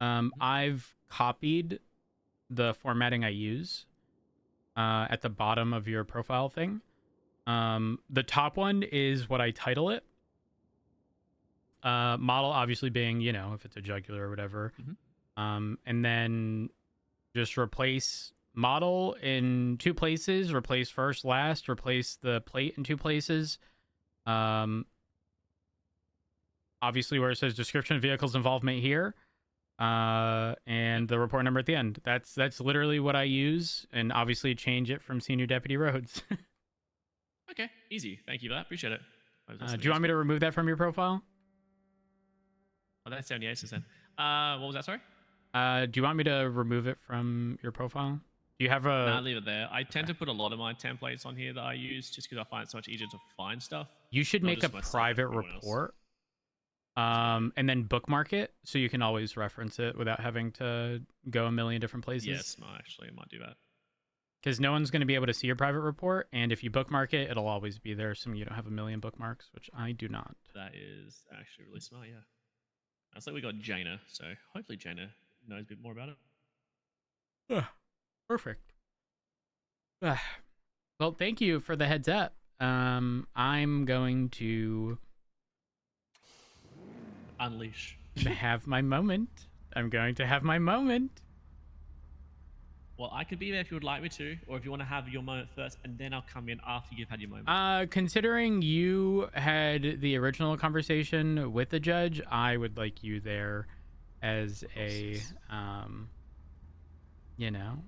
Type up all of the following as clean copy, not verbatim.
I've copied the formatting I use at the bottom of your profile thing. The top one is what I title it. Model obviously being, you know, if it's a jugular or whatever. And then just replace model in 2 places, replace first, last, replace the plate in 2 places. Obviously where it says description of vehicle's involvement here. And the report number at the end. That's literally what I use, and obviously change it from senior deputy roads. Okay, easy. Thank you for that. Appreciate it. Do you want me to remove that from your profile? Oh, that's 78%. What was that? Sorry. Do you want me to remove it from your profile? Do you have a? Nah, leave it there. I tend to put a lot of my templates on here that I use just because I find it so much easier to find stuff. You should make a private report. And then bookmark it so you can always reference it without having to go a million different places. Yes, actually, I might do that. Because no one's going to be able to see your private report, and if you bookmark it, it'll always be there, so you don't have a million bookmarks, which I do not. That is actually really smart, yeah. It's like we got Jaina, so hopefully Jaina knows a bit more about it. Perfect. Well, thank you for the heads up. I'm going to unleash. have my moment. I'm going to have my moment. Well, I could be there if you would like me to, or if you want to have your moment first, and then I'll come in after you've had your moment. Considering you had the original conversation with the judge, I would like you there as a, you know,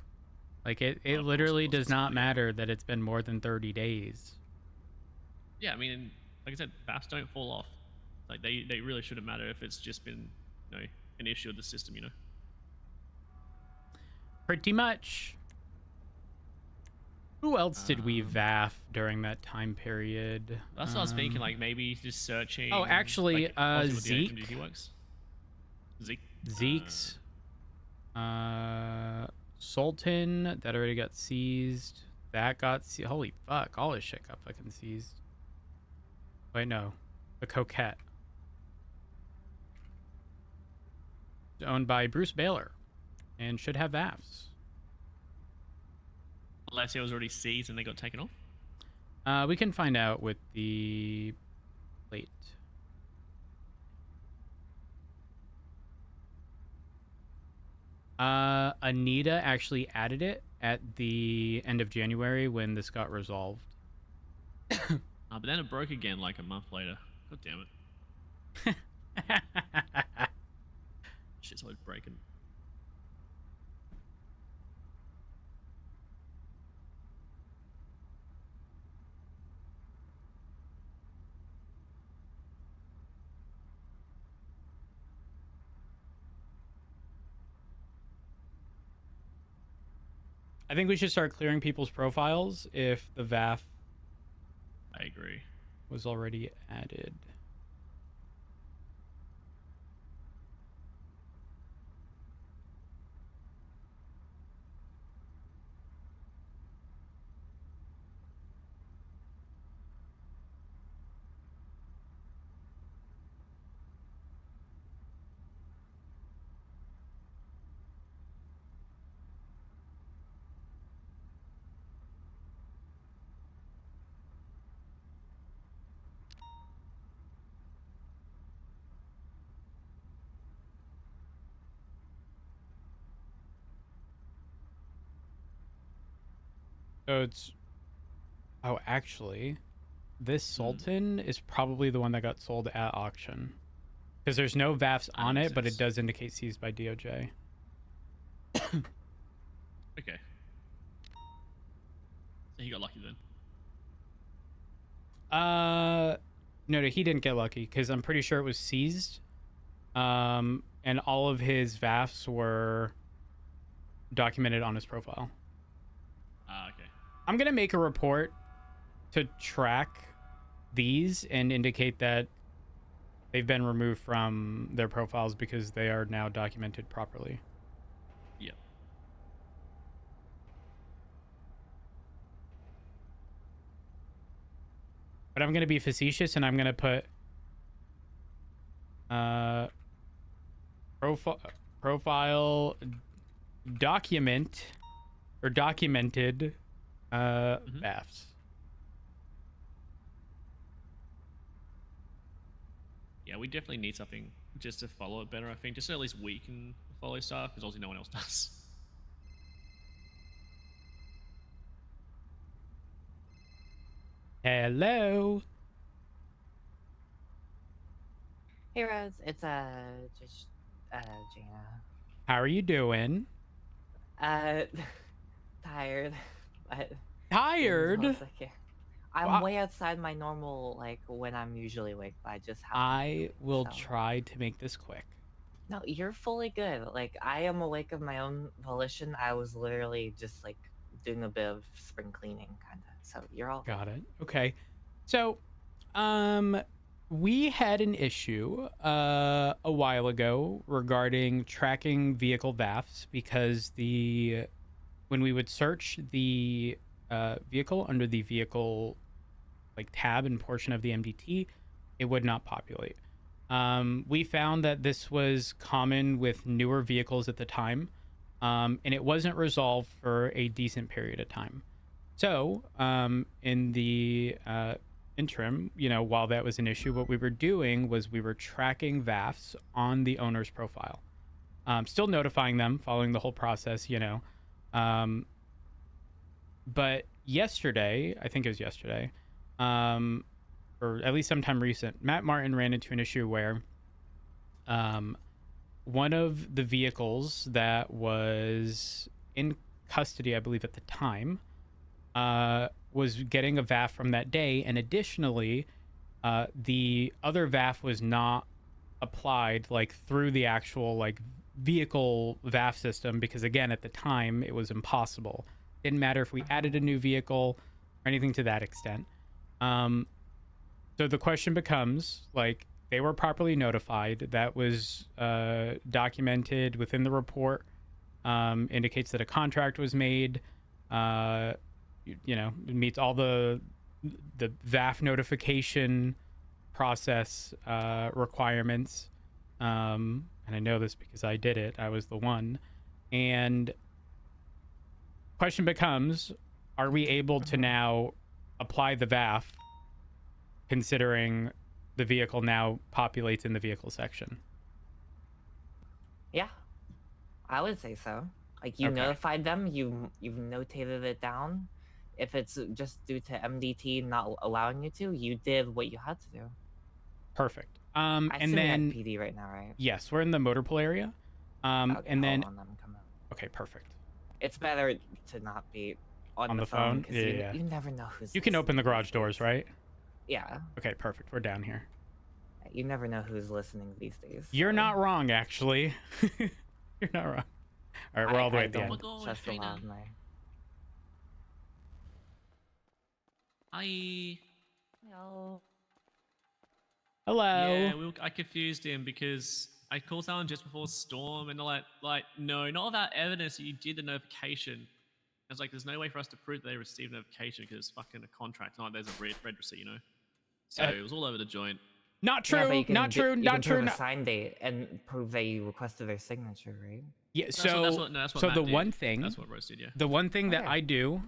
like it literally does not matter that it's been more than 30 days. Yeah, I mean, like I said, BAFs don't fall off. Like they really shouldn't matter if it's just been, you know, an issue of the system, you know. Pretty much. Who else did we VAF during that time period? That's what I was thinking, like maybe just searching. Oh, actually, like, Zeke. Zeke's. Sultan, that already got seized. That got seized. Holy fuck, all his shit got fucking seized. Wait, no. The Coquette. It's owned by Bruce Baylor and should have VAFs. Unless it was already seized and they got taken off? We can find out with the plate. Anita actually added it at the end of January when this got resolved. But then it broke again like a month later. God damn it. Shit's always breaking. I think we should start clearing people's profiles if the VAF I agree. was already added. So it's... Oh, actually, this Sultan is probably the one that got sold at auction. Because there's no VAFs on it, but it does indicate seized by DOJ. Okay. So he got lucky then. No, he didn't get lucky because I'm pretty sure it was seized. And all of his VAFs were documented on his profile. Okay. I'm gonna make a report to track these and indicate that they've been removed from their profiles because they are now documented properly. Yep. But I'm going to be facetious and I'm going to put profile documented BAFs. Yeah, we definitely need something just to follow it better. I think just so at least we can follow stuff because obviously no one else does. Hello. Hey Rose, it's just Jana. How are you doing? Uh tired, but things Tired? also care. I'm Well, way outside my normal like when I'm usually awake, but I just happen to be I awake. will So try to make this quick. no, you're fully good. Like I am awake of my own volition. I was literally just like doing a bit of spring cleaning kinda. So you're all good. Got it. Okay. So, um, we had an issue a while ago regarding tracking vehicle VAFs because when we would search the vehicle under the vehicle like tab and portion of the MDT, it would not populate. We found that this was common with newer vehicles at the time, and it wasn't resolved for a decent period of time. So, in the interim, while that was an issue, what we were doing was we were tracking VAFs on the owner's profile, still notifying them, following the whole process. Um, but yesterday, I think it was yesterday, um, or at least sometime recent, Matt Martin ran into an issue where um, one of the vehicles that was in custody, I believe at the time, was getting a VAF from that day, and additionally, the other VAF was not applied like through the actual like vehicle VAF system because again at the time it was impossible. Didn't matter if we added a new vehicle or anything to that extent. Um, so the question becomes like they were properly notified. That was documented within the report. Indicates that a contract was made. Uh, it meets all the VAF notification process requirements. And I know this because I did it. I was the one. And question becomes, are we able to now apply the VAF considering the vehicle now populates in the vehicle section? Yeah, I would say so. Like you Okay. notified them, you've notated it down. If it's just due to MDT not allowing you to, you did what you had to do. Perfect. I And assume you're at then PD right now, right? yes, we're in the motor pool area. Okay, And hold then on, let me come out. okay, perfect. It's better to not be on On the the phone phone? because Yeah, you yeah. you never know who's You can open the listening garage these doors, days. right? Yeah, Okay, perfect. We're down here. you never know who's listening these days. You're so not wrong, actually. You're not wrong. All right, we're all the way I at the Oh my end. don't god, trust a lot Jaina. of my. I No. Hello. I confused him because I called someone just before storm, and they're like, no, not without evidence that you did the notification. I was like, there's no way for us to prove that they received notification because it's fucking a contract. Not like there's a red receipt. So it was all over the joint. Not Yeah, but true. Not true. you Not can true. prove a sign date and prove that you requested their signature, right? Yeah. That's what So the Matt did. one thing, That's what Rose did. Yeah. the one thing that Okay. I do,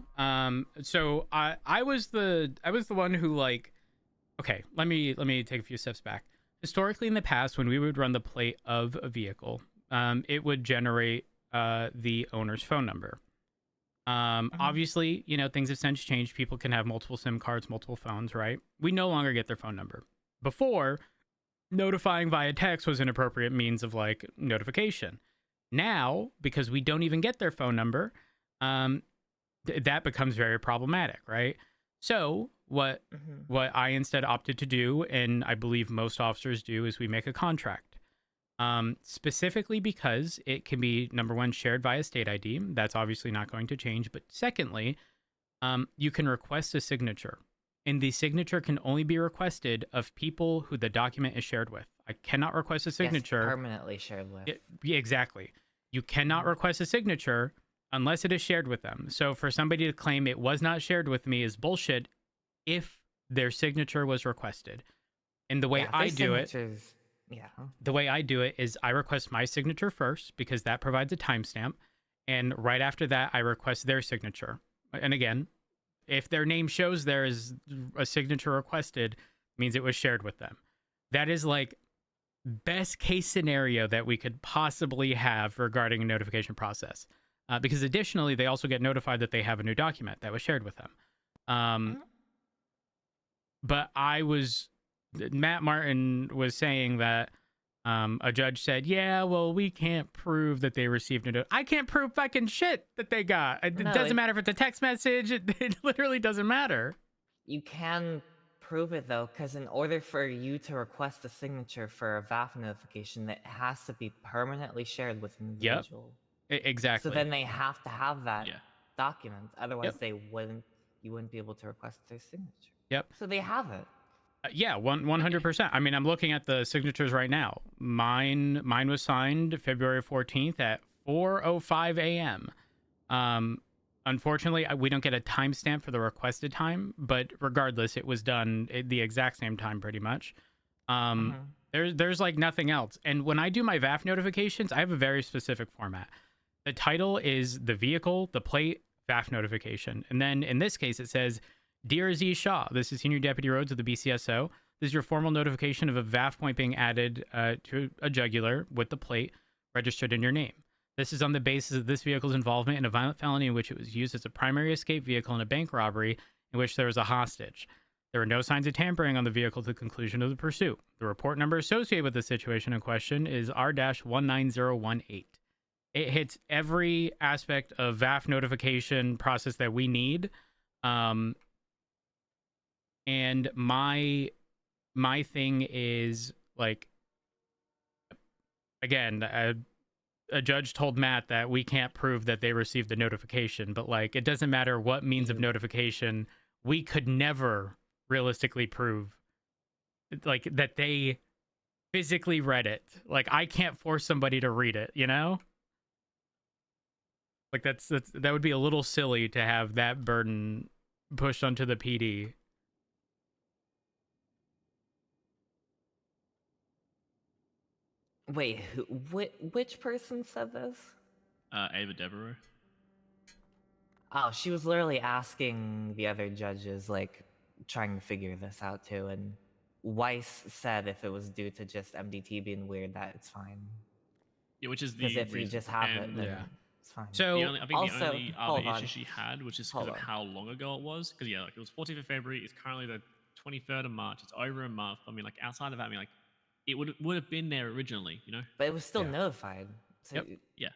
so I was the one who like, okay, let me take a few steps back. Historically, in the past, when we would run the plate of a vehicle, it would generate the owner's phone number. Obviously, things have since changed. People can have multiple SIM cards, multiple phones, right? We no longer get their phone number. Before, notifying via text was an appropriate means of like notification. Now, because we don't even get their phone number, um, that becomes very problematic, right? So what I instead opted to do, and I believe most officers do, is we make a contract. Specifically because it can be number one shared via state ID. That's obviously not going to change. But secondly, you can request a signature, and the signature can only be requested of people who the document is shared with. I cannot request a signature. Yes, permanently shared with. Yeah, exactly. You cannot request a signature unless it is shared with them. So for somebody to claim it was not shared with me is bullshit if their signature was requested. And the way Yeah, I their do it, signatures Yeah. The way I do it is I request my signature first because that provides a timestamp. And right after that, I request their signature. And again, if their name shows there is a signature requested, means it was shared with them. That is like best case scenario that we could possibly have regarding a notification process. Because additionally, they also get notified that they have a new document that was shared with them. But Matt Martin was saying that a judge said, yeah, well, we can't prove that they received it. I can't prove fucking shit that they got. It doesn't matter if it's a text message. It literally doesn't matter. You can prove it though, because in order for you to request a signature for a VAF notification, it has to be permanently shared with an individual. Exactly. So then they have to have that document. Otherwise, Yep. you wouldn't be able to request their signature. Yep. So they have it. Yeah, 100%. I mean, I'm looking at the signatures right now. Mine was signed February 14th at 4:05 a.m. Unfortunately, we don't get a timestamp for the requested time, but regardless, it was done at the exact same time, pretty much. There's like nothing else. And when I do my VAF notifications, I have a very specific format. The title is the vehicle, the plate, VAF notification, and then in this case, it says, "Dear Z Shaw, this is Senior Deputy Rhodes of the BCSO. This is your formal notification of a VAF point being added to a jugular with the plate registered in your name. This is on the basis of this vehicle's involvement in a violent felony in which it was used as a primary escape vehicle in a bank robbery in which there was a hostage. There were no signs of tampering on the vehicle to the conclusion of the pursuit. The report number associated with the situation in question is R-19018. It hits every aspect of VAF notification process that we need. And my thing is, like, again, a judge told Matt that we can't prove that they received the notification, but like, it doesn't matter what means of notification, we could never realistically prove like that they physically read it. Like, I can't force somebody to read it, you know? Like, that would be a little silly to have that burden pushed onto the PD. Wait, which person said this? Ava Devereaux. Oh, she was literally asking the other judges, like, trying to figure this out too, and Weiss said if it was due to just MDT being weird, that it's fine. Yeah, which is the Because if you just have it, then it's fine. So I think the only other issue she had was just because of how long ago it was. Because like it was 14th of February. It's currently the 23rd of March. It's over a month. I mean, like outside of that, I mean, like it would have been there originally, you know. But it was still notified. So Yeah.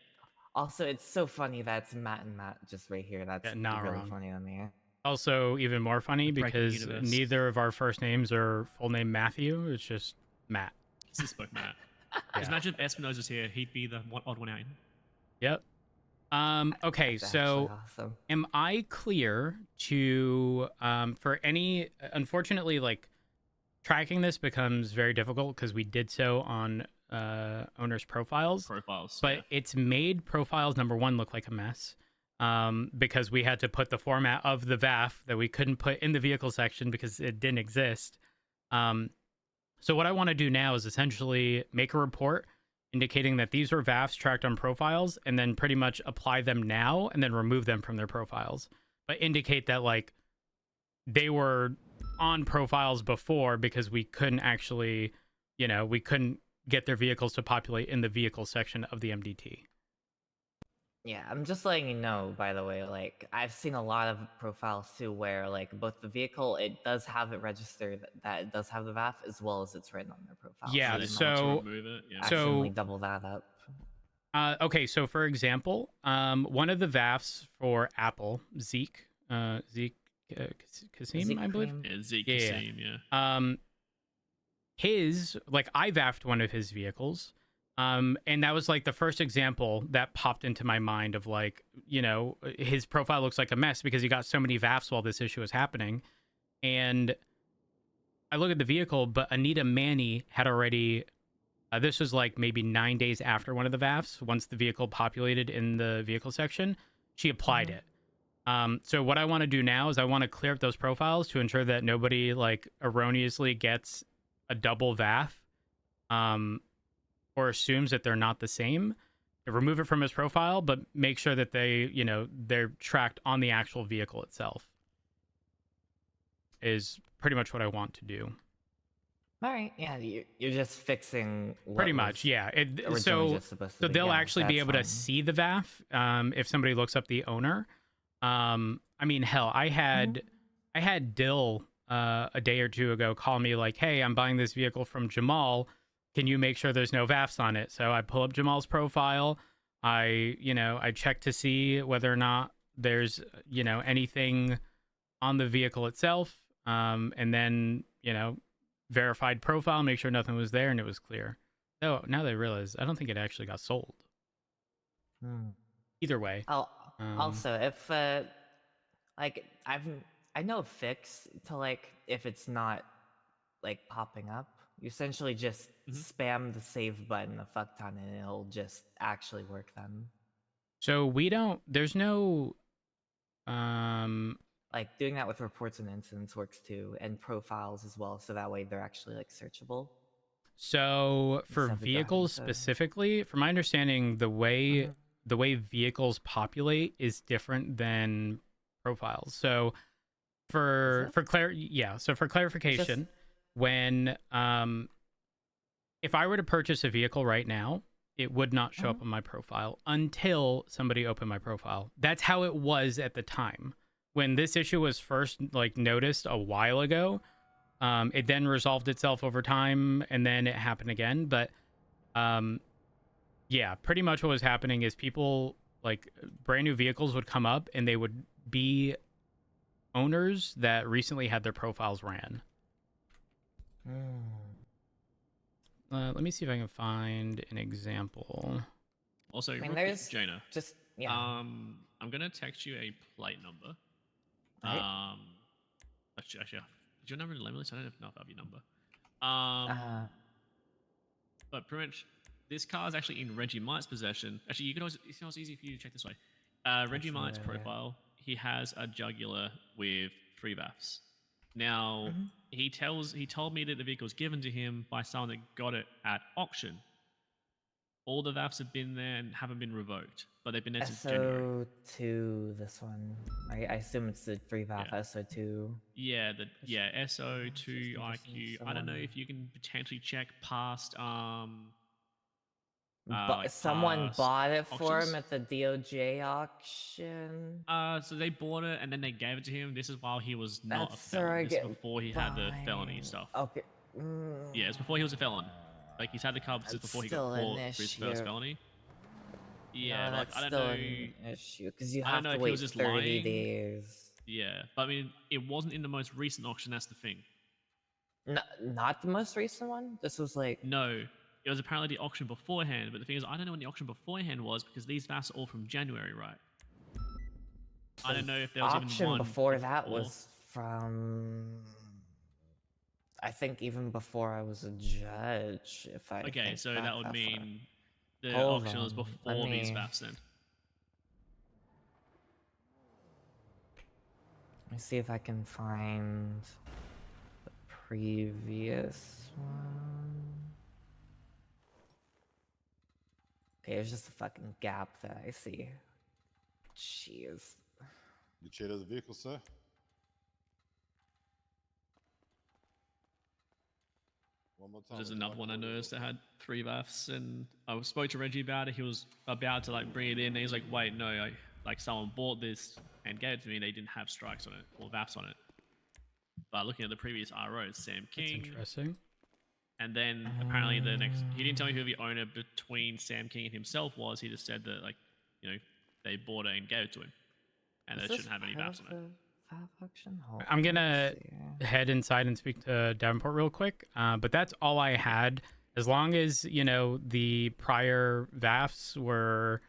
Also, it's so funny that it's Matt and Matt just right here. That's not really wrong. funny on the air. Also, even more funny because neither of our first names are full name Matthew. It's just Matt. It's just spoke Matt. Because imagine if Espinosa's here, he'd be the odd one out. Yep. Okay, That's so awesome. am I clear to for any, unfortunately, like, tracking this becomes very difficult because we did so on owners' profiles. But it's made profiles, number one, look like a mess. Because we had to put the format of the VAF that we couldn't put in the vehicle section because it didn't exist. So what I want to do now is essentially make a report indicating that these are VAFs tracked on profiles, and then pretty much apply them now and then remove them from their profiles. But indicate that, like, they were on profiles before because we couldn't actually, we couldn't get their vehicles to populate in the vehicle section of the MDT. Yeah, I'm just letting you know, by the way, like, I've seen a lot of profiles too where, like, both the vehicle, it does have it registered that it does have the VAF, as well as it's written on their profile. Yeah, so accidentally double that up. Okay, so for example, one of the VAFs for Apple, Zeke Kasim, I believe. Yeah, Zeke Kasim, yeah. His, like, I VAF'd one of his vehicles. And that was like the first example that popped into my mind of, like, his profile looks like a mess because he got so many VAFs while this issue was happening. And I look at the vehicle, but Anita Manny had already, this was like maybe 9 days after one of the VAFs. Once the vehicle populated in the vehicle section, she applied it. So what I want to do now is I want to clear up those profiles to ensure that nobody, like, erroneously gets a double VAF or assumes that they're not the same, remove it from his profile, but make sure that they're tracked on the actual vehicle itself. Is pretty much what I want to do. All right, yeah, you're just fixing what Pretty was much, yeah. originally So just supposed to be. they'll Yeah, actually be that's able to fine. see the VAF if somebody looks up the owner. I mean, hell, I had Dill a day or two ago call me like, "Hey, I'm buying this vehicle from Jamal. Can you make sure there's no VAFs on it?" So I pull up Jamal's profile. I check to see whether or not there's anything on the vehicle itself, and then verified profile, make sure nothing was there, and it was clear. Oh, now that I realize, I don't think it actually got sold. Either way. Also, if like I know a fix to like if it's not like popping up, you essentially just spam the save button a fuck ton and it'll just actually work then. So there's no like doing that with reports and incidents works too, and profiles as well, so that way they're actually like searchable. So for Instead of the vehicles graphics, specifically, from my understanding, the way vehicles populate is different than profiles. So for clarification, when if I were to purchase a vehicle right now, it would not show up on my profile until somebody opened my profile. That's how it was at the time. When this issue was first noticed a while ago, it then resolved itself over time, and then it happened again. But yeah, pretty much what was happening is people brand new vehicles would come up, and they would be owners that recently had their profiles ran. Let me see if I can find an example. Also, I mean, real quick, there's Jonah. just yeah. I'm gonna text you a plate number. Right. Actually, is your number in Lemless? I don't know if that'll be your number. But pretty much, this car is actually in Reggie Might's possession. Actually, you can always. It's always easy for you to check this way. Reggie Might's profile. He has a jugular with 3 VAFs. Now, he told me that the vehicle was given to him by someone that got it at auction. All the VAFs have been there and haven't been revoked, but they've been there since January. SO2, this one. I assume it's the 3 VAF SO2. Yeah, SO2 IQ. I don't know if you can potentially check past But someone bought it for auctions. him at the DOJ auction. So they bought it and then they gave it to him. This is while he was not That's a felon. This is before he had the felony stuff. Okay. Yeah, it's before he was a felon. Like he's had the car since before he got caught for his first felony. Yeah, no, but that's I don't know. An issue because you I have don't know to if he wait was just 30 lying. days. Yeah, but I mean, it wasn't in the most recent auction. That's the thing. Not the most recent one. This was like no. It was apparently the auction beforehand, but the thing is, I don't know when the auction beforehand was because these VAFs are all from January, right? I don't know if there was even one before that was from. I think even before I was a judge. If I okay, so that would mean the Hold auction was on, before these VAFs then. Let me see if I can find the previous one. Okay, there's just a fucking gap that I see. Jeez. You check the vehicle, sir? One more time. There's another one I noticed that had 3 VAFs, and I spoke to Reggie about it. He was about to bring it in, and he's like, "Wait, no, someone bought this and gave it to me. They didn't have strikes on it or VAFs on it." But looking at the previous ROs, Sam King. That's interesting. And then apparently he didn't tell me who the owner between Sam King and himself was. He just said that they bought it and gave it to him, and they shouldn't have any VAFs on it. I'm gonna head inside and speak to Davenport real quick, but that's all I had. As long as the prior VAFs were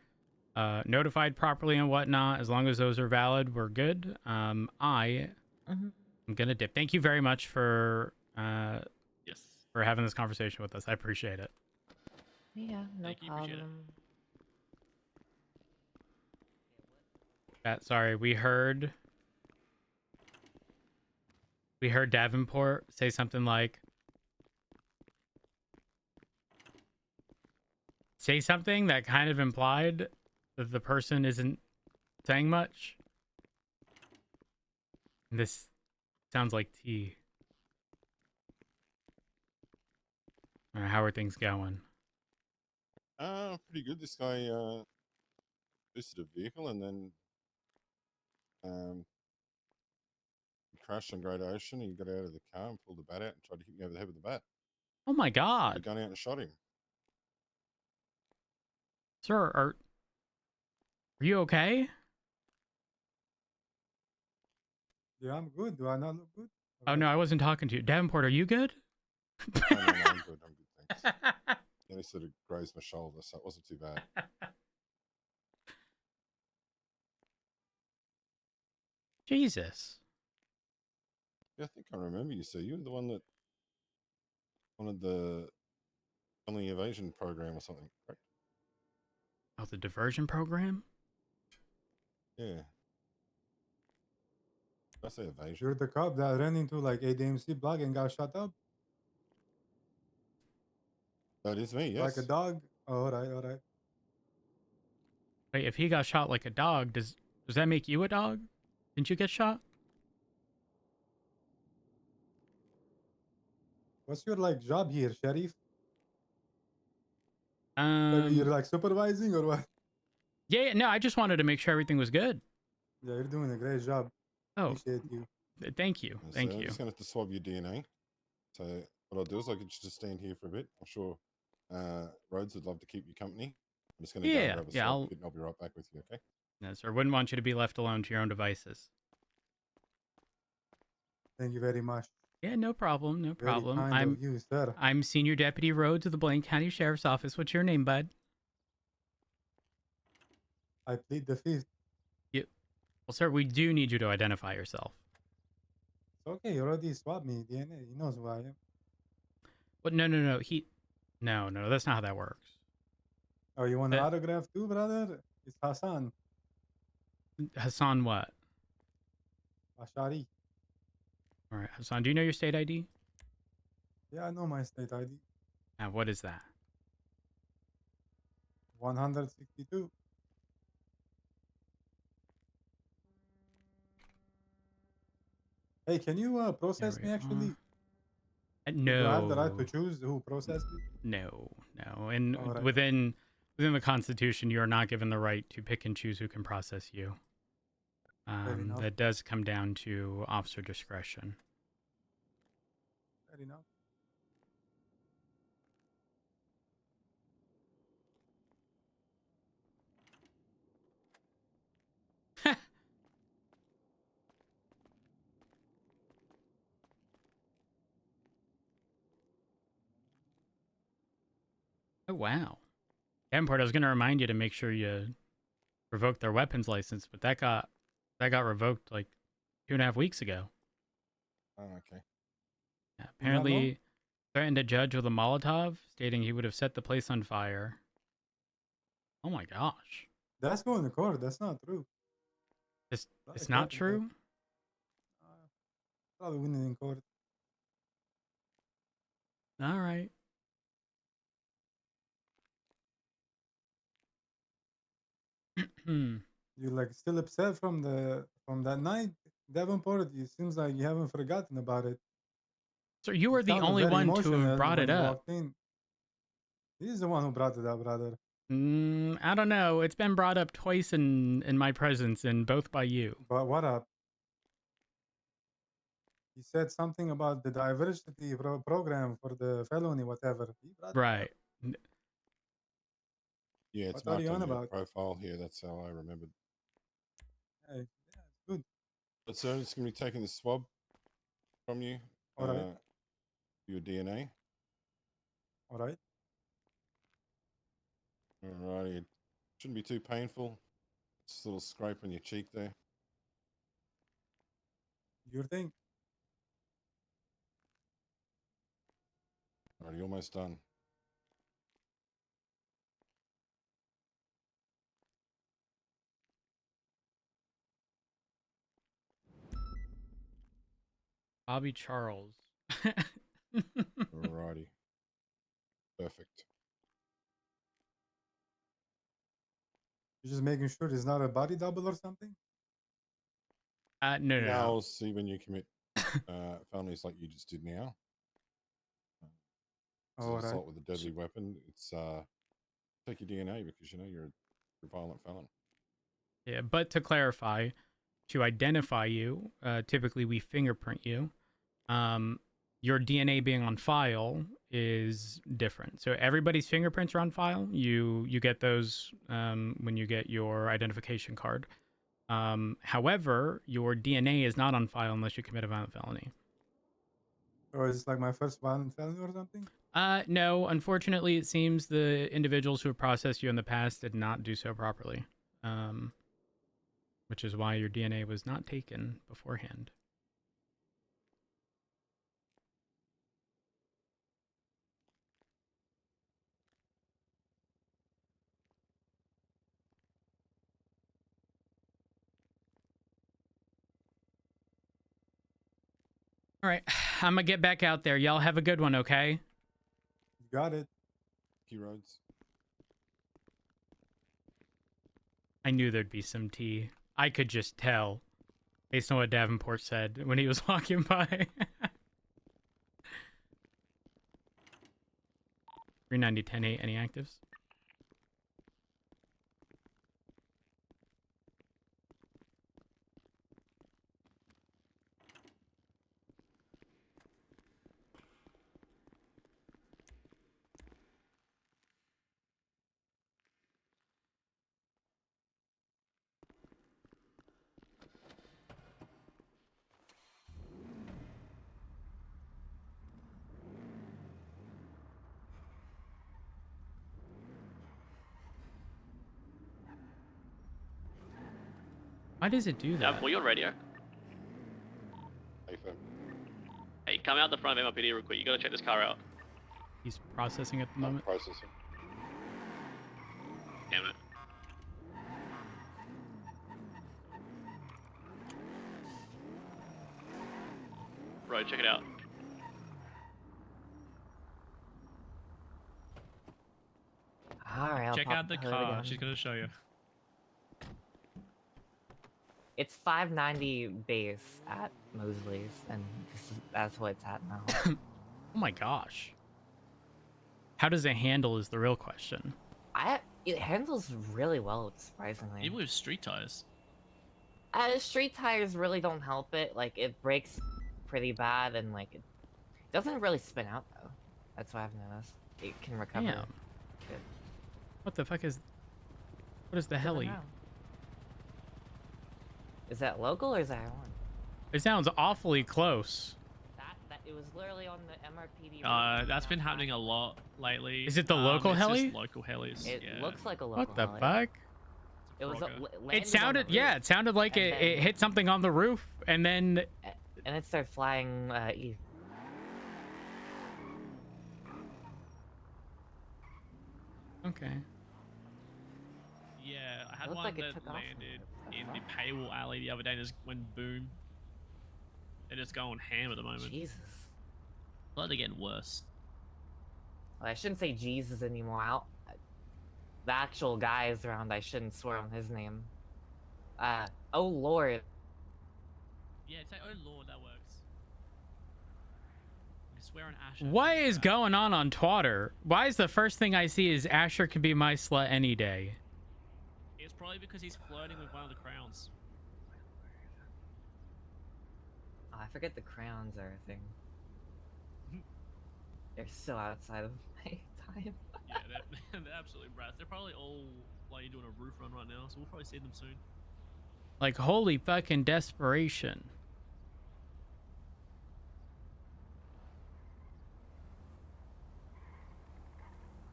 notified properly and whatnot, as long as those are valid, we're good. I'm gonna dip. Thank you very much for for having this conversation with us. I appreciate it. Yeah, no problem. Sorry, we heard Davenport say something like, say something that kind of implied that the person isn't saying much? This sounds like tea. How are things going? Pretty good. This guy boosted a vehicle and then um, he crashed on Great Ocean. He got out of the car and pulled the bat out and tried to hit me over the head with the bat. Oh my Pulled the god. gun out and shot him. Sir, are you okay? Yeah, I'm good. Do I not look good? Oh no, I wasn't talking to you. Davenport, are you good? No, I'm good. I'm good, thanks. Then he sort of grazed my shoulder, so it wasn't too bad. Jesus. Yeah, I think I remember you. So you were the one that wanted the only evasion program or something, correct? Oh, the diversion program? Yeah. Did I say evasion? You're the cop that ran into like ADMC block and got shot up That is me, like a yes. dog. Oh, all right, all right. Wait, if he got shot like a dog, does that make you a dog? Didn't you get shot? What's your like job here, sheriff? Like you're like supervising or what? Yeah, no, I just wanted to make sure everything was good. Yeah, you're doing a great job. Oh, Appreciate you. thank you. So Thank I'm you. just going to have to swab your DNA. So what I'll do is I could just stand here for a bit. I'm sure Rhodes would love to keep you company. I'm just going to go and Yeah, grab a yeah, swab kit and I'll be right back with you, okay? no, sir. Wouldn't want you to be left alone to your own devices. Thank you very much. Yeah, no problem. No Very problem. kind of you, sir. I'm Senior Deputy Rhodes of the Blaine County Sheriff's Office. What's your name, bud? I plead the fifth. Well, sir, we do need you to identify yourself. It's okay. You already swabbed me. DNA. He knows who I am. But no. No, that's not how that works. Oh, you want an That- autograph too, brother? It's Hassan Hassan, what? Ashari. All right, Hassan, do you know your state ID? Yeah, I know my state ID. What is that? 162. Hey, can you There process we me actually? Do I have the right to No, choose who process me? no. And All right. within the Constitution, you are not given the right to pick and choose who can process you. Fair enough. That does come down to officer discretion. Fair enough. Oh wow. Davenport, I was going to remind you to make sure you revoke their weapons license, but that got revoked like 2.5 weeks ago. Oh, okay. Yeah, In that long? apparently threatened a judge with a Molotov, stating he would have set the place on fire. Oh my gosh. That's going to court. That's not true. It's Not it's a not court in court. true? Probably winning in court. All right. You like still upset from that night, Davenport? It seems like you haven't forgotten about it. So you You were the sounded only very one to have emotional brought when it you up. walked in. He's the one who brought it up, brother. I don't know. It's been brought up twice in my presence, and both by you. But what up? He said something about the diversity program for the felony, whatever. He brought it up. Right. Yeah, it's What are marked you on on your about? profile here. That's how I remembered. Hey, yeah, it's good. But sir, it's going to be taking the swab from you. All right. Your DNA. All right. Alrighty. It shouldn't be too painful. Just a little scrape on your cheek there. Your thing. Alrighty, almost done. Bobby Charles. Alrighty. Perfect. You're just making sure there's not a body double or something. No. Now, see, when you commit felonies like you just did now, it's All an right. assault with a deadly weapon. It's take your DNA because you're a violent felon. Yeah, but to clarify, to identify you, typically we fingerprint you. Your DNA being on file is different. So everybody's fingerprints are on file. You get those when you get your identification card. However, your DNA is not on file unless you commit a violent felony. Or is this like my first violent felony or something? No, unfortunately, it seems the individuals who have processed you in the past did not do so properly, which is why your DNA was not taken beforehand. All right, I'm gonna get back out there. Y'all have a good one, okay? You got it. Key roads. I knew there'd be some tea. I could just tell, based on what Davenport said when he was walking by. 390 10-8, any actives? Why does it do that? Well, you're on radio. Hey, fam. Hey, come out the front of MLPD real quick. You gotta check this car out. He's processing at the moment. Processing. Damn it. Bro, check it out. All right. I'll Check pop out the hood car. again. She's gonna show you. It's 590 base at Mosley's, and that's what it's at now. Oh my gosh. How does it handle is the real question. It handles really well, surprisingly. Even with street tires. Street tires really don't help it. Like, it breaks pretty bad, and like it doesn't really spin out though. That's what I've noticed. It can recover. Damn. Good. What the fuck is... What is the Doesn't heli? know. Is that local or is that one? It sounds awfully close. That it was literally on the MRPD. That's been happening a lot lately. Is it the local it's heli? Just local helis. It Yeah. looks like a local. What the heli. fuck? It was. Frogger. Landed It on sounded... the Yeah, roof, it sounded like and it then- hit something on the roof, and then... and it started flying east. Okay. Yeah, I had looked one like it that took off landed from in the the paywall alley the other day and just went boom. They're just going ham at the moment. Jesus. Well, they're getting worse. Well, I shouldn't say Jesus anymore. The actual guy is around. I shouldn't swear on his name. Oh Lord. Yeah, say, oh lord, that works. You can swear on Asher. What is going on Twitter? Why is the first thing I see is Asher can be my slut any day? It's probably because he's flirting with one of the crowns. Oh, I forget the crowns are a thing. They're so outside of my time. Yeah, they're absolutely brats. They're probably all like doing a roof run right now, so we'll probably see them soon. Like, holy fucking desperation.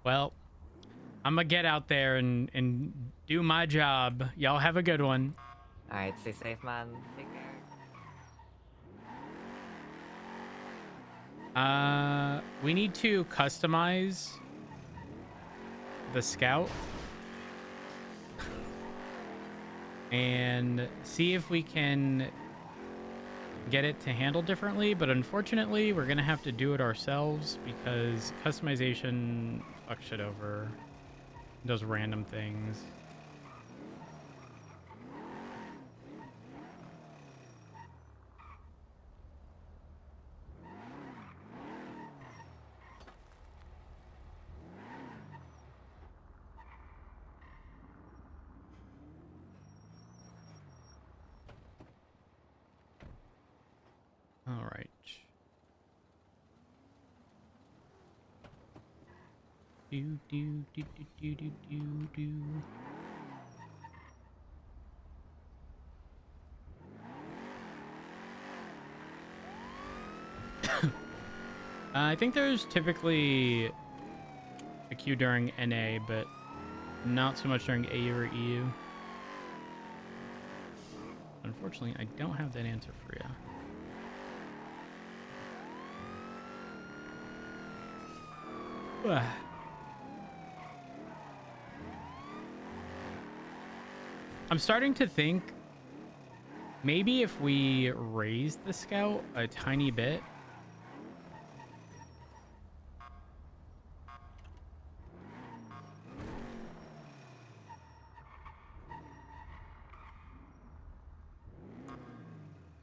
Well, I'm gonna get out there and do my job. Y'all have a good one. Alright, stay safe, man. Take care. We need to customize the scout and see if we can get it to handle differently, but unfortunately we're gonna have to do it ourselves because customization fucks shit over, does random things. Do, do, do, do, do, do, do, do. I think there's typically a queue during NA, but not so much during AU or EU. Unfortunately, I don't have that answer for you. I'm starting to think maybe if we raise the scout a tiny bit.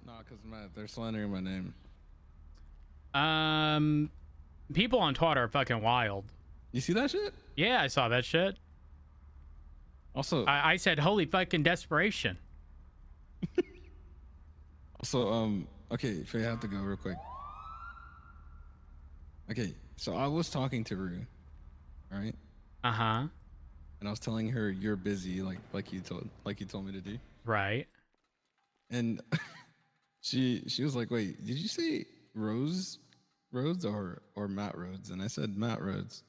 No, because Matt, they're slandering my name. People on Twitter are fucking wild. You see that shit? Yeah, I saw that shit. Also, I said, holy fucking desperation. okay, if I have to go real quick. Okay, so I was talking to Rue, right? Uh-huh. And I was telling her you're busy, like you told me to do. Right. And she was like, "Wait, did you say Rose Rhodes or Matt Rhodes?" And I said Matt Rhodes.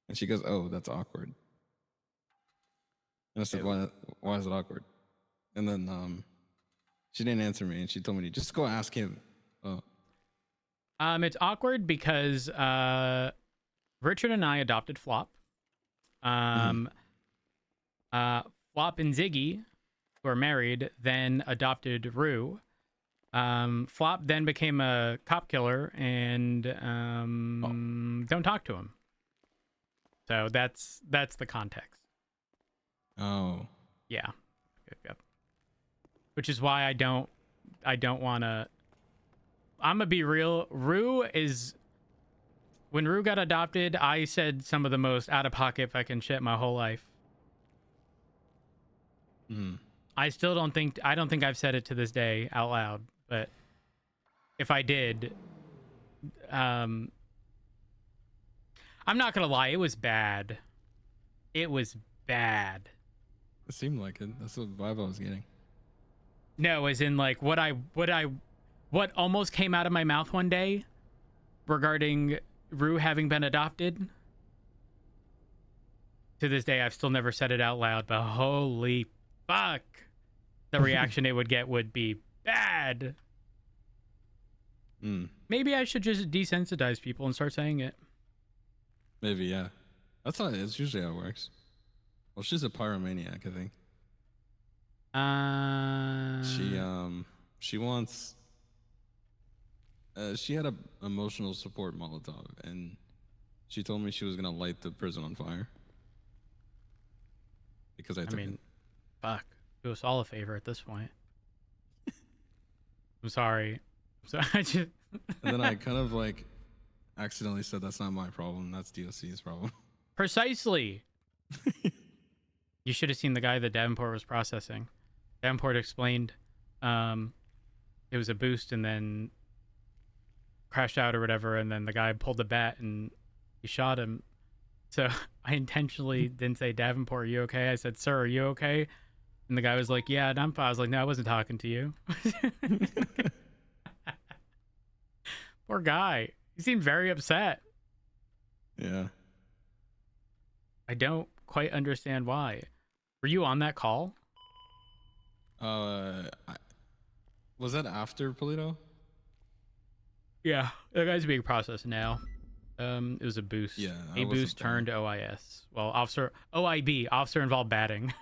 And she goes, "Oh, that's awkward." And I said, "Why is it awkward?" And then she didn't answer me, and she told me to just go ask him. It's awkward because Richard and I adopted Flop. Flop and Ziggy, who are married, then adopted Rue. Flop then became a cop killer and don't talk to him. So that's the context. Oh. Yeah. Yep. Which is why I don't want to. I'm gonna be real. When Rue got adopted, I said some of the most out of pocket fucking shit my whole life. I don't think I've said it to this day out loud, but if I did, I'm not gonna lie, it was bad. It was bad. It seemed like it. That's the vibe I was getting. No, as in like what almost came out of my mouth one day regarding Rue having been adopted. To this day, I've still never said it out loud, but holy fuck, the reaction it would get would be bad. Maybe I should just desensitize people and start saying it. Maybe, yeah. That's how it's usually how it works. Well, she's a pyromaniac, I think. She wants. She had a emotional support Molotov, and she told me she was gonna light the prison on fire. Because I mean, fuck. Do us all a favor at this point. I'm sorry. I just. And then I kind of like accidentally said that's not my problem. That's DOC's problem. Precisely. You should have seen the guy that Davenport was processing. Davenport explained it was a boost and then crashed out or whatever, and then the guy pulled the bat and he shot him. So I intentionally didn't say, Davenport, are you okay? I said, sir, are you okay? And the guy was like, yeah, and I'm fine. I was like, no, I wasn't talking to you. Poor guy. He seemed very upset. Yeah. I don't quite understand why. Were you on that call? Was that after Polito? Yeah, the guy's being processed now. It was a boost. Yeah, a boost turned OIS. Well, OIB, officer involved batting.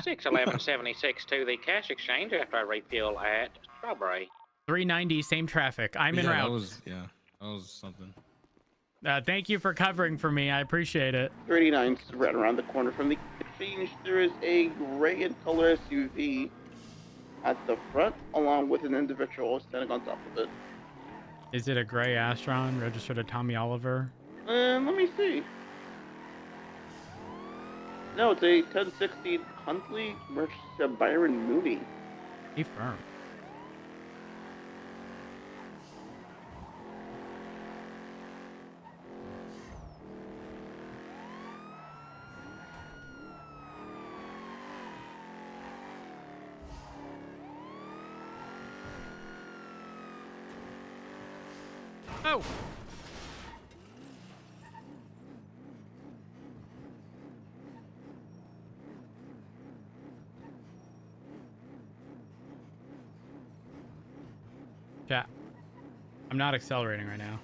61176 to the cash exchange after I refuel at Strawberry. 390, same traffic. I'm en route. That was something. Thank you for covering for me. I appreciate it. 389's right around the corner from the exchange. There is a gray and color SUV at the front, along with an individual standing on top of it. Is it a gray Astron registered to Tommy Oliver? Let me see. No, it's a 1016 Huntley registered to Byron Mooney. Be firm. Oh! Chat. I'm not accelerating right now.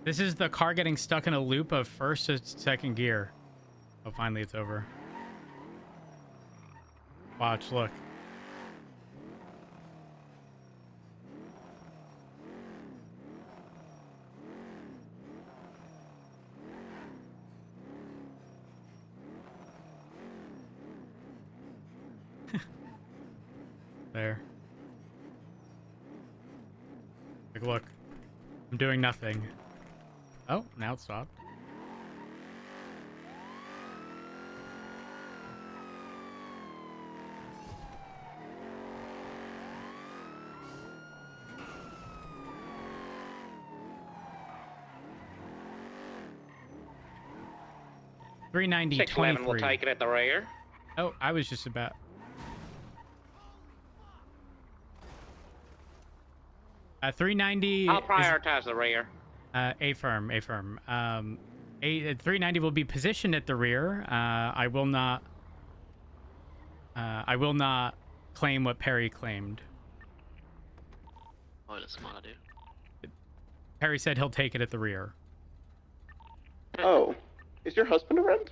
This is the car getting stuck in a loop of first to second gear. Oh, finally it's over. Watch, look. There. Like, look. I'm doing nothing. Oh, now it stopped. $390, 611 will 23. take it at the rear. Oh, I was just about. $390. I'll prioritize the rear. A firm. A 390 will be positioned at the rear. I will not claim what Perry claimed. Oh, that's a smart idea. Perry said he'll take it at the rear. Oh, is your husband around?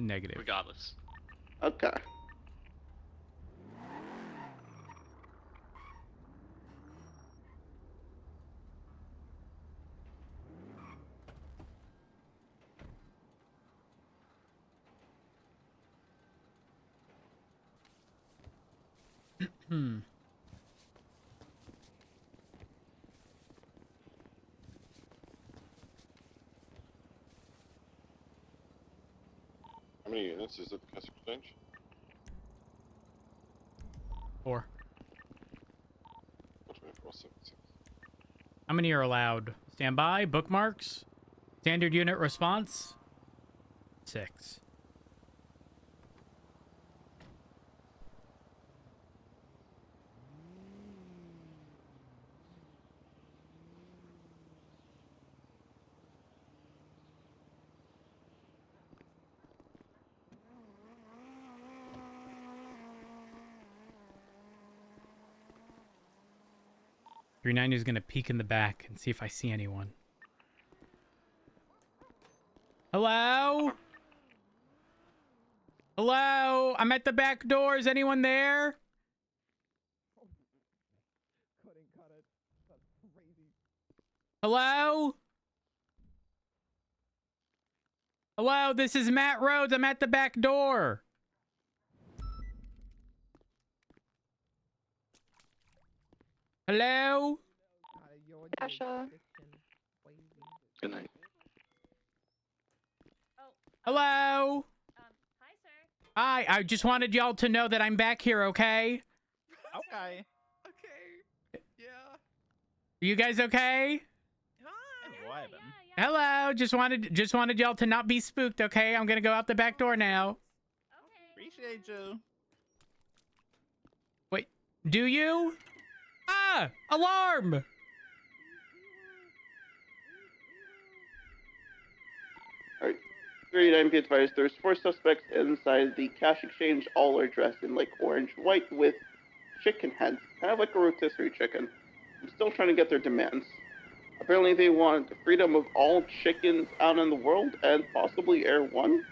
Negative. Regardless. Okay. Hmm. How many units is it, cash exchange? 4. 2476. How many are allowed? Standby, bookmarks, standard unit response. 6. $390 is gonna peek in the back and see if I see anyone. Hello? Hello? I'm at the back door. Is anyone there? Hello? Hello, this is Matt Rhodes. I'm at the back door. Hello? Asha. Good night. Hello? Hi, sir. Hi, I just wanted y'all to know that I'm back here, okay? Okay. Okay. Yeah. Are you guys okay? Hi. Hello, just wanted y'all to not be spooked, okay? I'm gonna go out the back door now. Appreciate you. Wait, do you? Ah! Alarm! Alright. 39 be advised, there's 4 suspects inside the cash exchange, all are dressed in like orange white with chicken heads, kind of like a rotisserie chicken. I'm still trying to get their demands. Apparently they want freedom of all chickens out in the world and possibly Air 1.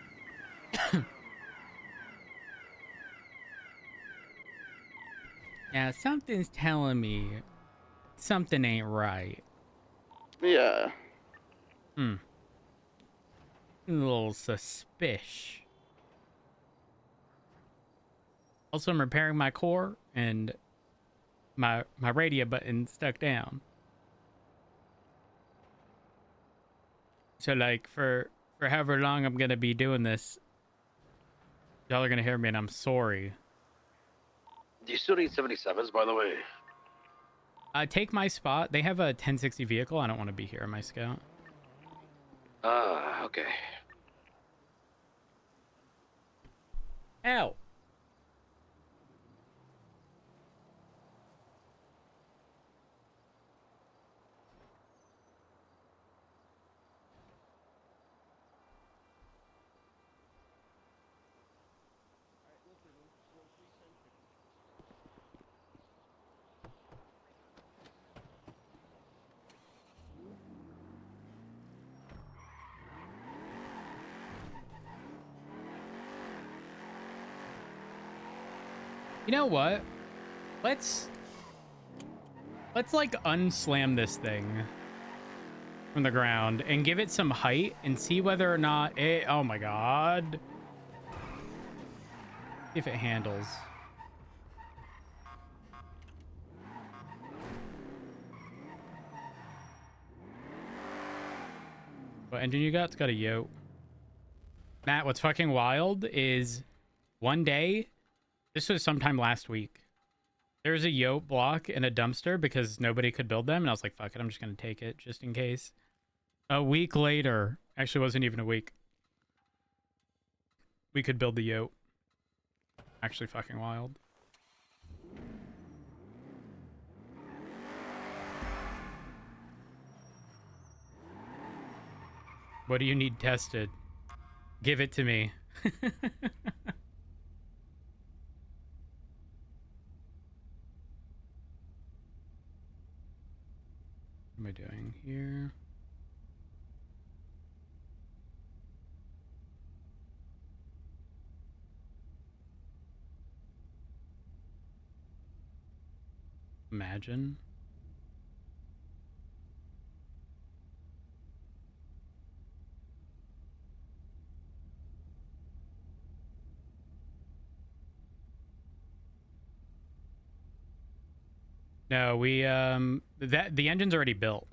Yeah, something's telling me something ain't right. Yeah. A little suspicious. Also, I'm repairing my core and my radio button stuck down. So like for however long I'm gonna be doing this, y'all are gonna hear me and I'm sorry. Do you still need 77s, by the way? Take my spot. They have a 1060 vehicle. I don't want to be here in my scout. Ah, okay. Ow. You know what? Let's like unslam this thing from the ground and give it some height and see whether or not it, oh my god, if it handles. What engine you got? It's got a yoke. Matt, what's fucking wild is one day, this was sometime last week, there's a yoke block in a dumpster because nobody could build them, and I was like, fuck it, I'm just gonna take it just in case. A week later, actually wasn't even a week, we could build the yoke. Actually fucking wild. What do you need tested? Give it to me. What am I doing here? Imagine. No, we that the engine's already built.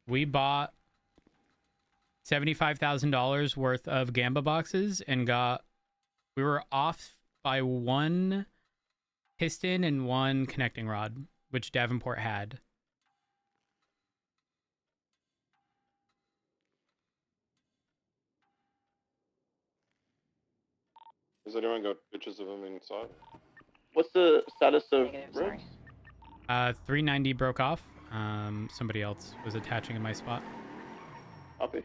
We bought $75,000 worth of Gamba boxes and we were off by one piston and one connecting rod, which Davenport had. Has anyone got pictures of them inside? What's the status of Sorry. roads? 390 broke off. Somebody else was attaching in my spot. Copy.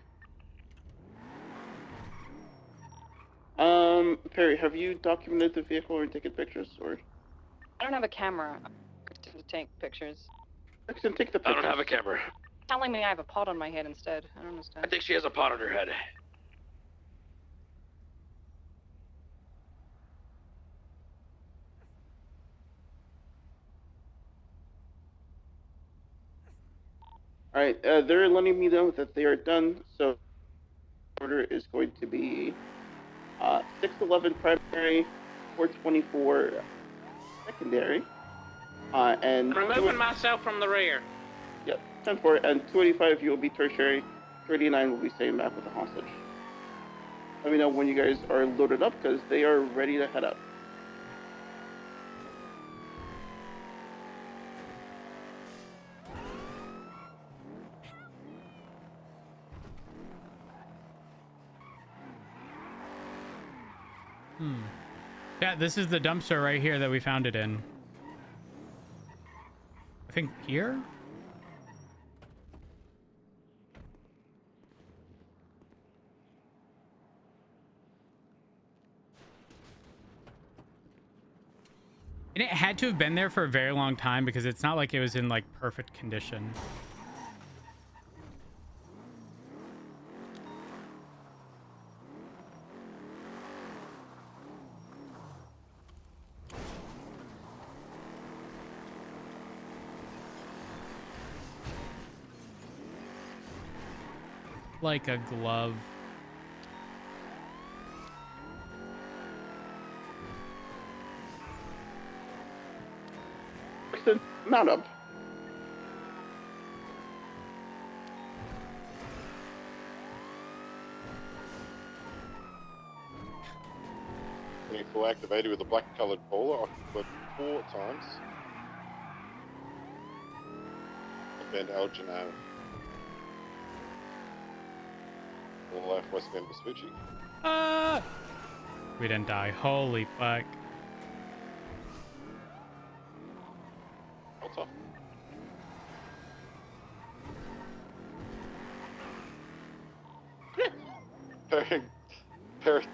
Perry, have you documented the vehicle or taken pictures, or? I don't have a camera to take pictures. Kristen, take the I pictures. don't have a camera. Telling me I have a pot on my head instead. I don't I understand. think she has a pot on her head. Alright, they're letting me know that they are done, so order is going to be 611 primary, 424 secondary, and Removing myself from the rear. Yep, 10-4, and 285 you will be tertiary, 39 will be staying back with the hostage. Let me know when you guys are loaded up, because they are ready to head out. Yeah, this is the dumpster right here that we found it in. I think here? And it had to have been there for a very long time because it's not like it was in like perfect condition. Like a glove. Kristen, mount up. When you full activated with a black coloured bowler, I can click 4 times. Bend Algernon. All left west bend Vespucci. We didn't die. Holy fuck. Alta. Parrot.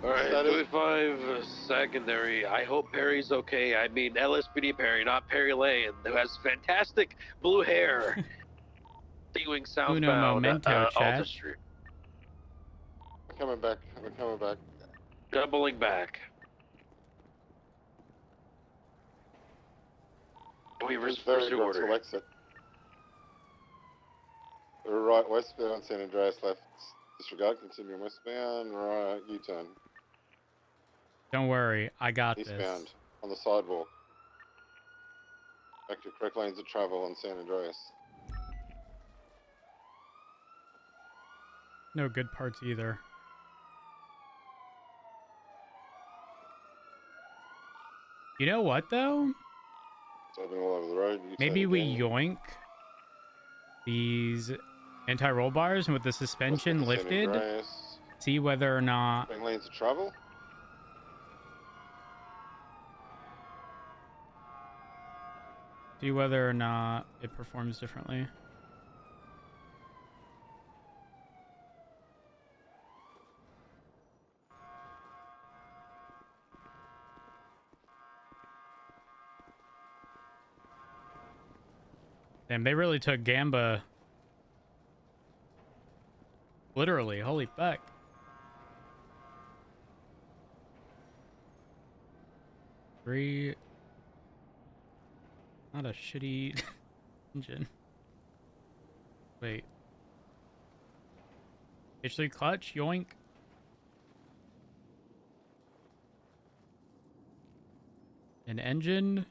All right, That is- 25 secondary. I hope Perry's okay. I mean LSPD Perry, not Perry Lane, who has fantastic blue hair. Continuing Uno southbound momento, Alta chat. Street. We're coming back. We're coming back. Doubling back. We Very pursue good. order. We'll exit. We're right westbound, San Andreas left. Disregard, continue westbound, right, U-turn. Don't worry, I got Eastbound, this. on the sidewalk. Back to correct lanes of travel on San Andreas. No good parts either. You know what though? Driving all over the road. U-turn Maybe we again. yoink these anti-roll bars, and with the suspension Westbound to San lifted, Andreas. see whether or not Correct lanes of travel. it performs differently. Damn, they really took Gamba literally. Holy fuck. Three. Not a shitty engine. Wait. H3 clutch, yoink. An engine.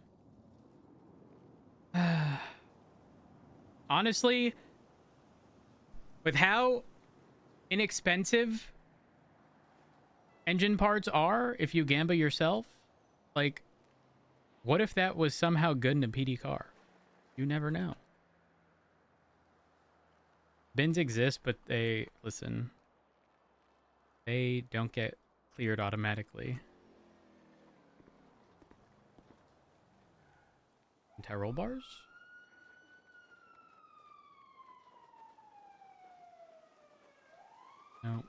Honestly, with how inexpensive engine parts are, if you Gamba yourself, like, what if that was somehow good in a PD car? You never know. Bins exist, but they don't get cleared automatically. Anti-roll bars? No.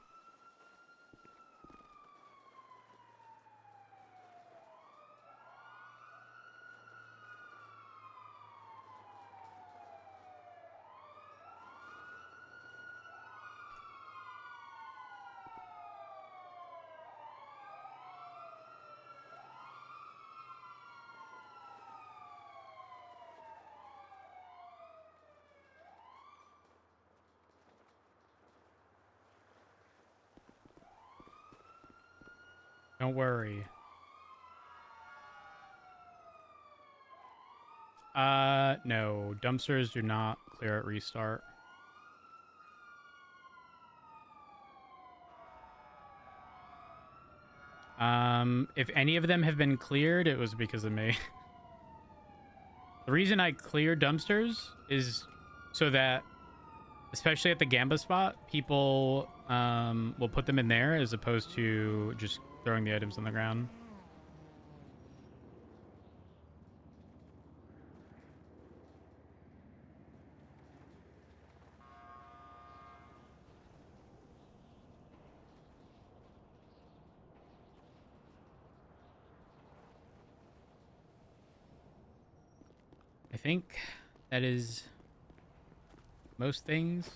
Don't worry. No. Dumpsters do not clear at restart. If any of them have been cleared, it was because of me. The reason I clear dumpsters is so that, especially at the Gamba spot, people will put them in there as opposed to just throwing the items on the ground. I think that is most things.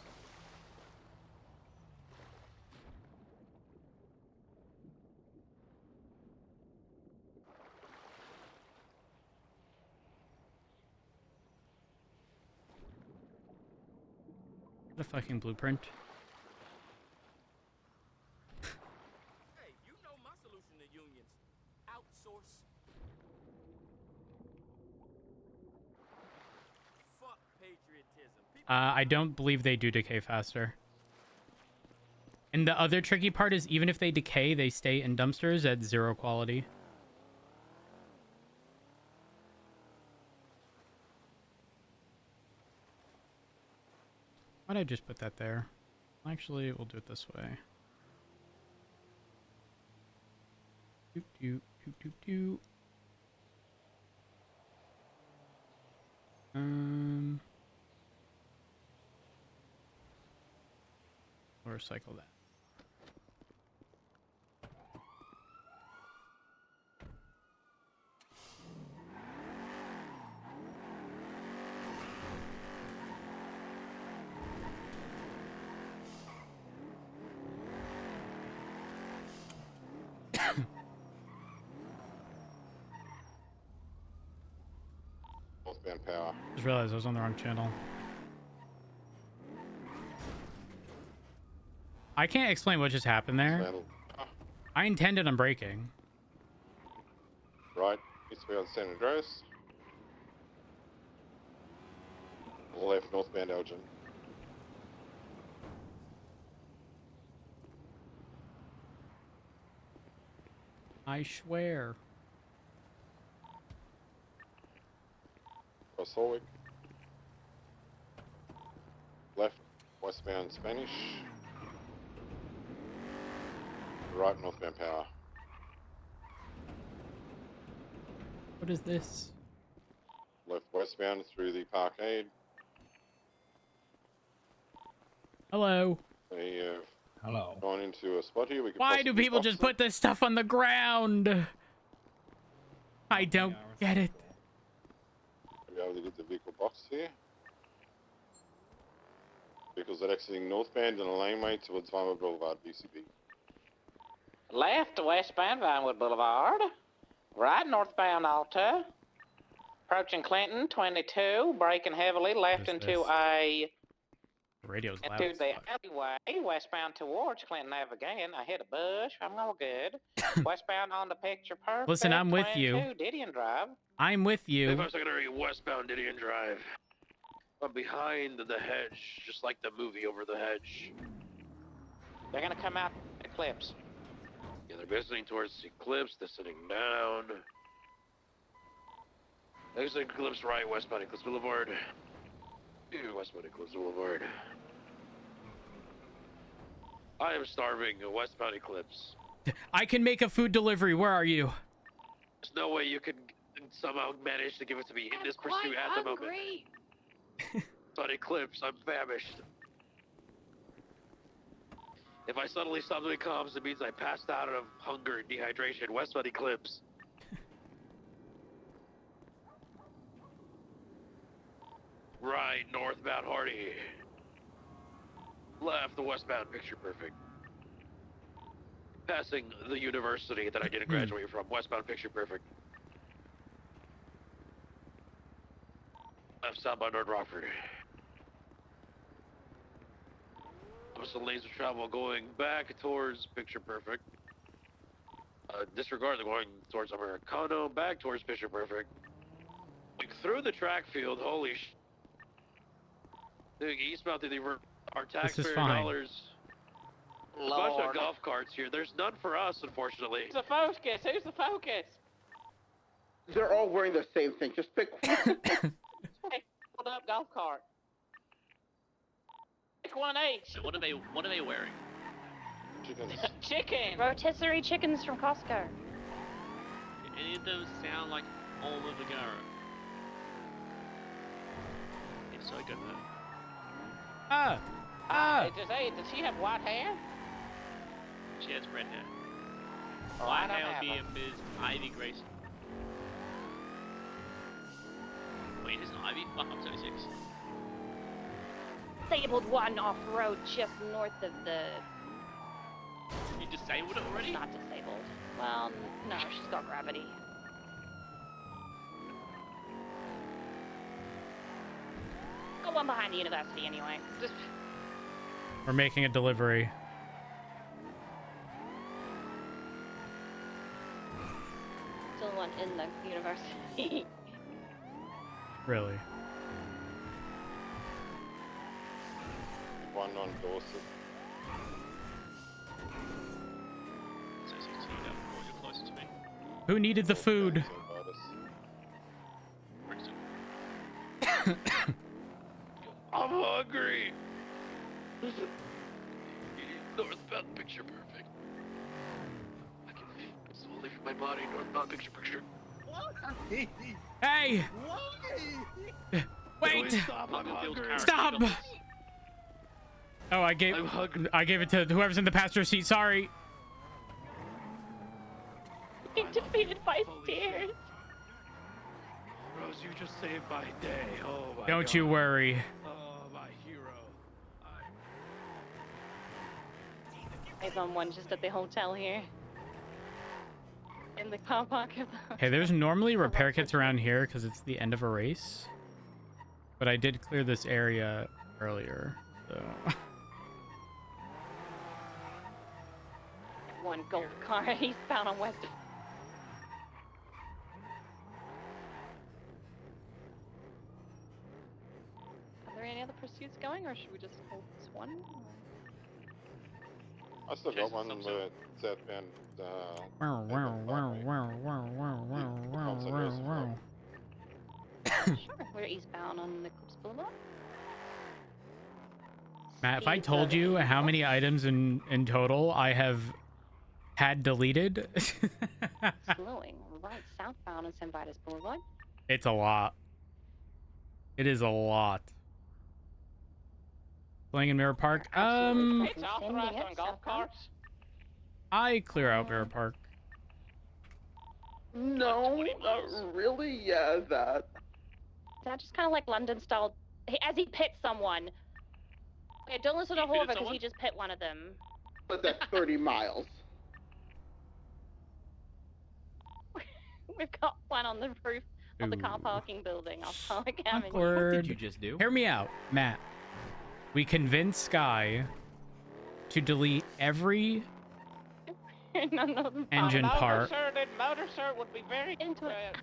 What a fucking blueprint. Hey, you know my solution to unions. Outsource. Fuck patriotism. I don't believe they do decay faster. And the other tricky part is even if they decay, they stay in dumpsters at 0 quality. Why'd I just put that there? Actually, we'll do it this way. Doot, doot, doot, doot, doot. We'll recycle that. power. Just realized I was on the wrong channel. I can't explain what just happened there. Saddle. I intended on braking. Right, eastbound San Andreas. Left, northbound Elgin. I swear. Cross Horwick. Left, westbound Spanish. Right, northbound Power. What is this? Left, westbound through the Parkade. Hello. They have Hello. gone into a spot here. We could Why do possibly people stop just them. put this stuff on the ground? I don't get it. We'll be able to get the vehicle box here. Vehicles that exiting northbound in a laneway towards Vinewood Boulevard, BCB. Left westbound Vinewood Boulevard. Right northbound Alta. Approaching Clinton, 22. Braking heavily left into a... The radio's loud Into as the fuck. alleyway, westbound towards Clinton Ave again. I hit a bush. I'm all good. Westbound on the picture perfect. Listen, I'm with 22, you. Didion Drive. I'm with you. 35 secondary westbound Didion Drive. I'm behind the hedge, just like the movie Over the Hedge. They're gonna come out Eclipse. Yeah, they're visiting towards the Eclipse. They're sitting down. Exiting Eclipse right, westbound Eclipse Boulevard. Westbound Eclipse Boulevard. I am starving. Westbound Eclipse. I can make a food delivery. Where are you? There's no way you can somehow manage to give it to me in this pursuit at the moment. But Eclipse, I'm famished. If I suddenly stop doing comms, it means I passed out of hunger and dehydration. Westbound Eclipse. Right, northbound Hardy. Left, the westbound Picture Perfect. Passing the university that I didn't graduate from. Westbound Picture Perfect. Left, southbound North Rockford. Opposite lanes of travel going back towards Picture Perfect. Disregard the going towards Americano, back towards Picture Perfect. Like through the track field, holy sh. Doing eastbound through our taxpayer dollars. A bunch of golf carts here. There's none for us, unfortunately. Who's the focus? Who's the focus? They're all wearing the same thing. Just pick one. Hey, hold up golf cart. Pick one each. So what are they wearing? Chickens. Chicken. Rotisserie chickens from Costco. Do any of them sound like Oliver Vergara? If so, go for Ah! Does she have white hair? She has red hair. Oh, White I don't hair have would be them. a Ms. Ivy Grace. Wait, is it Ivy? Fuck, I'm 76. Disabled one off road just north of the. You disabled it already? Not disabled. Well, no, she's got gravity. Got one behind the university anyway. Just We're making a delivery. still one in the university. Really? One on Dorset. So you don't know you're closest to me. Who needed the food? Brixton. I'm hungry. Northbound Picture Perfect. I can feel it slowly from my body. Northbound Picture Perfect. Hey! Wait! Stop! I'm hungry. Stop! Oh, I gave it to whoever's in the passenger seat. Sorry. Being defeated by stairs. Rose, you just saved my day. Oh my Don't God. you worry. Oh, my hero. There's on one just at the hotel here. In the car park of the Hey, there's normally repair kits around here because it's the end of a race. But I did clear this area earlier, so... One gold car eastbound on West. Are there any other pursuits going, or should we just hold this one? I still got one with southbound. Sure, we're eastbound on Eclipse Boulevard. Matt, if I told you how many items in total I have had deleted, Slowing right southbound on St. Vitus Boulevard. it's a lot. It is a lot. Playing in Mirror Park. It's authorized on golf carts. I clear out Mirror Park. No, not really. Yeah, that. That just kind of like London style. As he pit someone. Okay, don't listen to Horva because he just pit one of them. But that's 30 miles. We've got one on the roof of the car parking building off Pollock Avenue. Awkward. What did you just do? Hear me out, Matt. We convinced Sky to delete every engine part, Motor sir would be very into right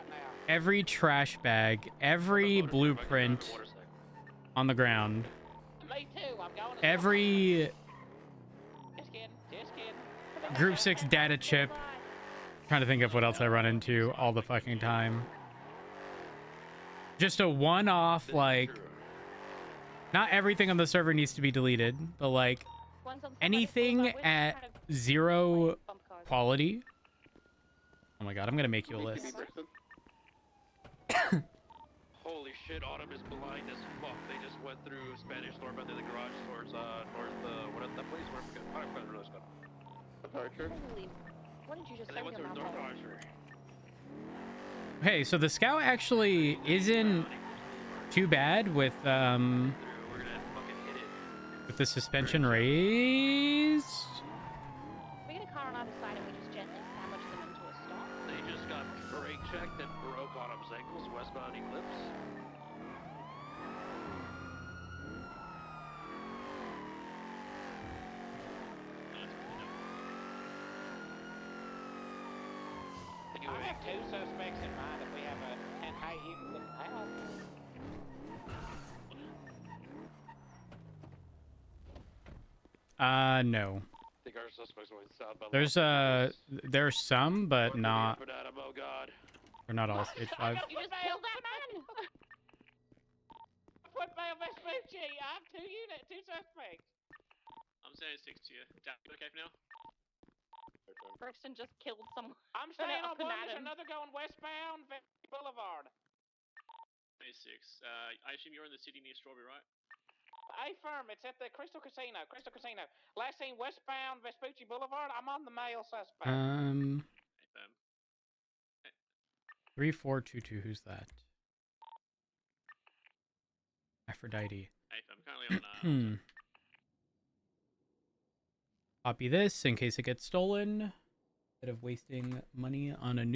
now. every trash bag, every blueprint on the ground, Me too. I'm going. every Just kidding. Just kidding. Group 6 data chip. Trying to think of what else I run into all the fucking time. Just a one-off, like, not everything on the server needs to be deleted, but like anything at 0 quality. Oh my god, I'm gonna make you a list. Holy shit, Autumn is blind as fuck. They just went through Spanish store, but then the garage towards north, what is that place? Where I forgot the road spot. Archer. What did you just And say they went to through your North mouth? Archer. Hey, so the scout actually isn't too bad with the suspension raise. We get a car on either side and we just gently sandwich them into a stop. They just got brake checked and broke Autumn's ankles westbound Eclipse. I have 2 suspects in mind if we have a 10 high you can look out. No. I think our suspects went south by There's some, but not. Oh god. They're not all stage 5. You just killed that man! Football Vespucci. I have 2 suspects. I'm saying 6 to you. Dan, you okay for now? Brixton just killed someone. I'm staying on one. There's another going westbound Boulevard. 26. I assume you're in the city near Strawberry, right? Hey, firm. It's at the Crystal Casino. Last seen westbound Vespucci Boulevard. I'm on the male suspect. 3422. Who's that? Aphrodite. Hey, I'm currently on. Copy this in case it gets stolen. Instead of wasting money on a new